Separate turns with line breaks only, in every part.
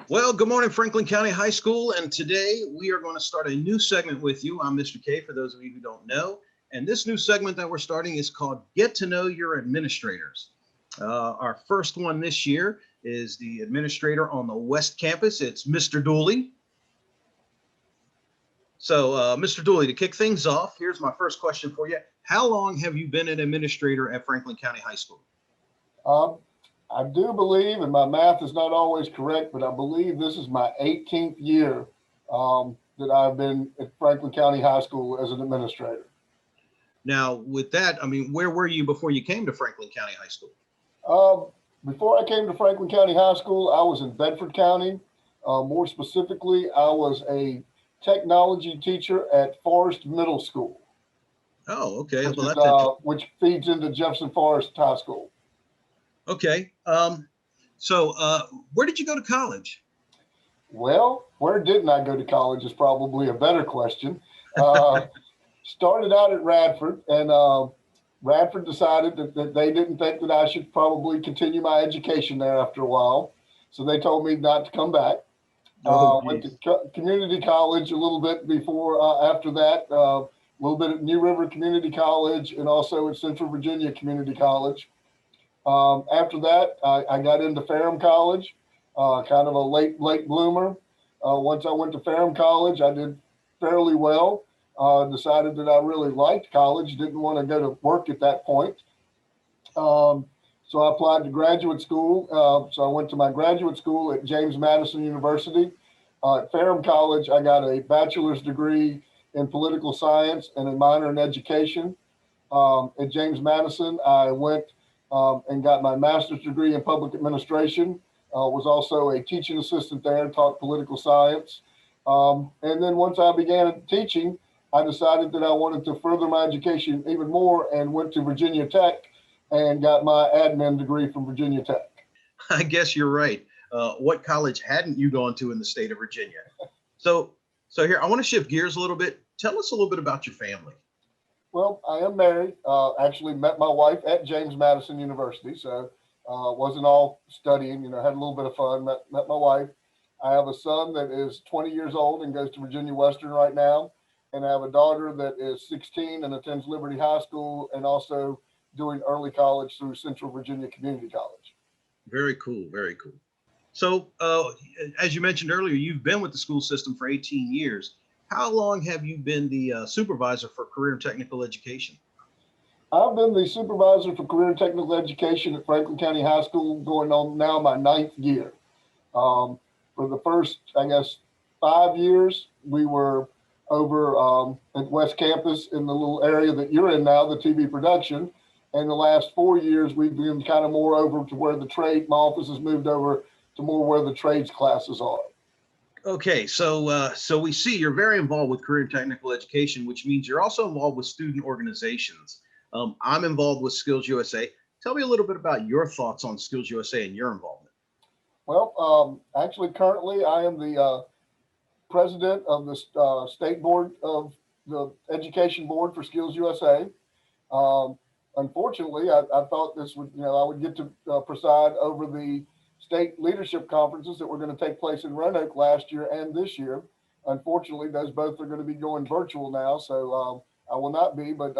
Well, good morning, Franklin County High School. And today we are going to start a new segment with you. I'm Mr. K, for those of you who don't know. And this new segment that we're starting is called Get to Know Your Administrators. Our first one this year is the administrator on the West Campus. It's Mr. Dooley. So, Mr. Dooley, to kick things off, here's my first question for you. How long have you been an administrator at Franklin County High School?
Um, I do believe, and my math is not always correct, but I believe this is my 18th year that I've been at Franklin County High School as an administrator.
Now, with that, I mean, where were you before you came to Franklin County High School?
Before I came to Franklin County High School, I was in Bedford County. More specifically, I was a technology teacher at Forest Middle School.
Oh, okay. Well, that's interesting.
Which feeds into Jefferson Forest High School.
Okay. So where did you go to college?
Well, where didn't I go to college is probably a better question. Started out at Radford, and Radford decided that they didn't think that I should probably continue my education there after a while. So they told me not to come back. Went to community college a little bit before, after that, a little bit at New River Community College and also at Central Virginia Community College. After that, I got into Ferrum College, kind of a late bloomer. Once I went to Ferrum College, I did fairly well. Decided that I really liked college, didn't want to go to work at that point. So I applied to graduate school. So I went to my graduate school at James Madison University. At Ferrum College, I got a bachelor's degree in political science and a minor in education. At James Madison, I went and got my master's degree in public administration. Was also a teaching assistant there, taught political science. And then once I began teaching, I decided that I wanted to further my education even more and went to Virginia Tech and got my admin degree from Virginia Tech.
I guess you're right. What college hadn't you gone to in the state of Virginia? So here, I want to shift gears a little bit. Tell us a little bit about your family.
Well, I am married. Actually met my wife at James Madison University. So wasn't all studying, had a little bit of fun, met my wife. I have a son that is 20 years old and goes to Virginia Western right now. And I have a daughter that is 16 and attends Liberty High School and also doing early college through Central Virginia Community College.
Very cool. Very cool. So as you mentioned earlier, you've been with the school system for 18 years. How long have you been the supervisor for career and technical education?
I've been the supervisor for career and technical education at Franklin County High School going on now my 9th year. For the first, 5 years, we were over at West Campus in the little area that you're in now, the TV production. And the last 4 years, we've been kind of more over to where my office has moved over to more where the trades classes are.
Okay, so we see you're very involved with career and technical education, which means you're also involved with student organizations. I'm involved with Skills USA. Tell me a little bit about your thoughts on Skills USA and your involvement.
Well, actually, currently, I am the president of the state board of the education board for Skills USA. Unfortunately, I thought this would, I would get to preside over the state leadership conferences that were going to take place in Roanoke last year and this year. Unfortunately, those both are going to be going virtual now, so I will not be, but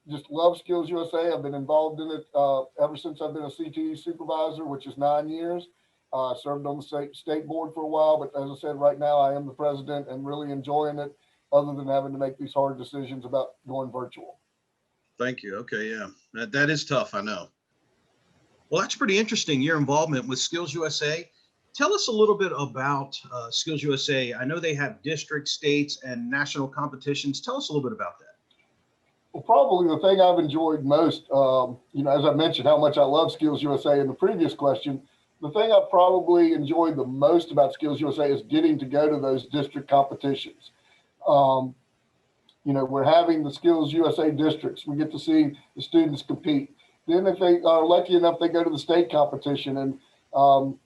just love Skills USA. I've been involved in it ever since I've been a CTE supervisor, which is 9 years. Served on the state board for a while, but as I said, right now I am the president and really enjoying it, other than having to make these hard decisions about going virtual.
Thank you. Okay, yeah, that is tough, I know. Well, that's pretty interesting, your involvement with Skills USA. Tell us a little bit about Skills USA. I know they have district, states, and national competitions. Tell us a little bit about that.
Well, probably the thing I've enjoyed most, as I mentioned, how much I love Skills USA in the previous question. The thing I've probably enjoyed the most about Skills USA is getting to go to those district competitions. We're having the Skills USA districts. We get to see the students compete. Then if they are lucky enough, they go to the state competition. And,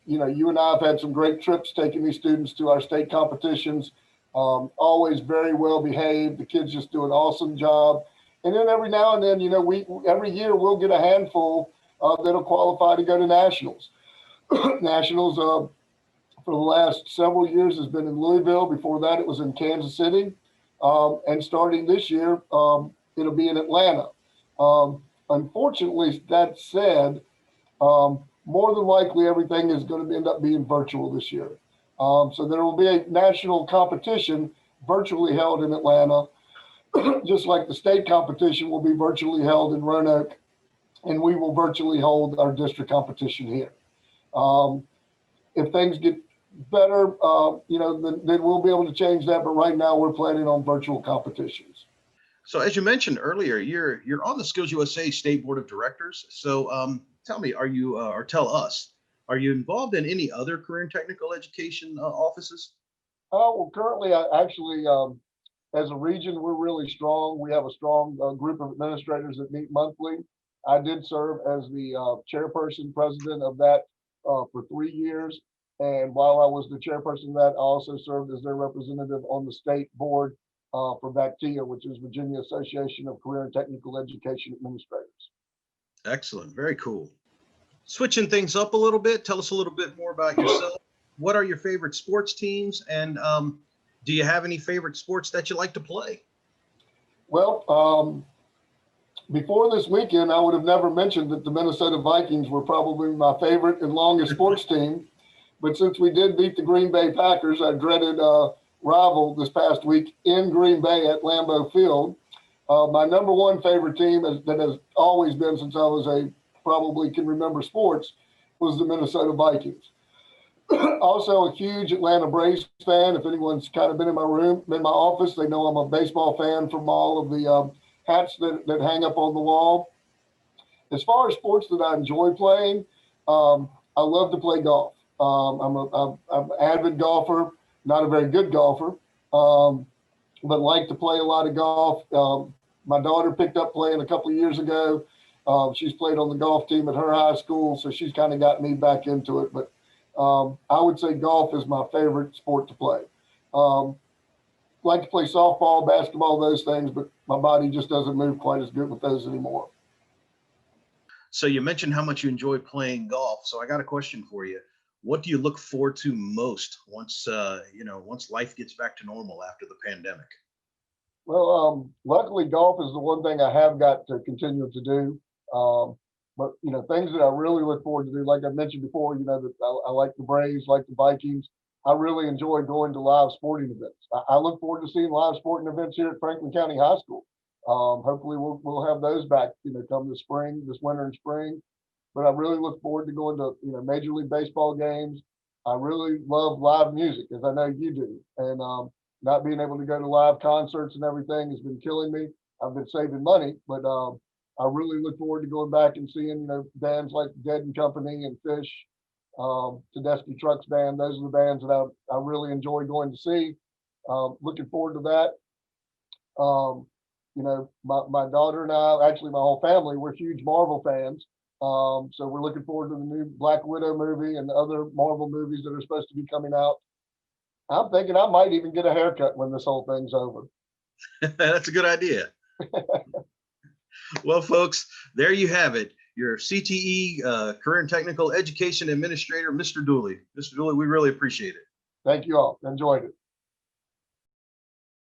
you and I have had some great trips taking these students to our state competitions. Always very well behaved. The kids just do an awesome job. And then every now and then, every year we'll get a handful that'll qualify to go to nationals. Nationals for the last several years has been in Louisville. Before that, it was in Kansas City. And starting this year, it'll be in Atlanta. Unfortunately, that said, more than likely everything is going to end up being virtual this year. So there will be a national competition virtually held in Atlanta, just like the state competition will be virtually held in Roanoke, and we will virtually hold our district competition here. If things get better, then we'll be able to change that. But right now, we're planning on virtual competitions.
So as you mentioned earlier, you're on the Skills USA State Board of Directors. So tell me, are you or tell us, are you involved in any other career and technical education offices?
Well, currently, as a region, we're really strong. We have a strong group of administrators that meet monthly. I did serve as the chairperson, president of that for 3 years. And while I was the chairperson of that, I also served as their representative on the state board for VACTIA, which is Virginia Association of Career and Technical Education Administrators.
Excellent. Very cool. Switching things up a little bit, tell us a little bit more about yourself. What are your favorite sports teams? And do you have any favorite sports that you like to play?
Well, before this weekend, I would have never mentioned that the Minnesota Vikings were probably my favorite and longest sports team. But since we did beat the Green Bay Packers, our dreaded rival this past week in Green Bay at Lambeau Field, my number one favorite team that has always been since I was probably can remember sports was the Minnesota Vikings. Also a huge Atlanta Braves fan. If anyone's kind of been in my office, they know I'm a baseball fan from all of the hats that hang up on the wall. As far as sports that I enjoy playing, I love to play golf. I'm an avid golfer, not a very good golfer, but like to play a lot of golf. My daughter picked up playing a couple of years ago. She's played on the golf team at her high school, so she's kind of got me back into it. But I would say golf is my favorite sport to play. Like to play softball, basketball, those things, but my body just doesn't move quite as good with those anymore.
So you mentioned how much you enjoy playing golf. So I got a question for you. What do you look forward to most once once life gets back to normal after the pandemic?
Well, luckily golf is the one thing I have got to continue to do. But things that I really look forward to do, like I mentioned before, that I like the Braves, like the Vikings. I really enjoy going to live sporting events. I look forward to seeing live sporting events here at Franklin County High School. Hopefully we'll have those back, come this winter and spring. But I really look forward to going to, Major League Baseball games. I really love live music, as I know you do. And not being able to go to live concerts and everything has been killing me. I've been saving money, but I really look forward to going back and seeing, bands like Dead and Company and Fish, Tedeschi Trucks Band. Those are the bands that I really enjoy going to see. Looking forward to that. My daughter and I, actually my whole family, we're huge Marvel fans. So we're looking forward to the new Black Widow movie and the other Marvel movies that are supposed to be coming out. I'm thinking I might even get a haircut when this whole thing's over.
That's a good idea. Well, folks, there you have it. Your CTE Career and Technical Education Administrator, Mr. Dooley. Mr. Dooley, we really appreciate it.
Thank you all. Enjoyed it.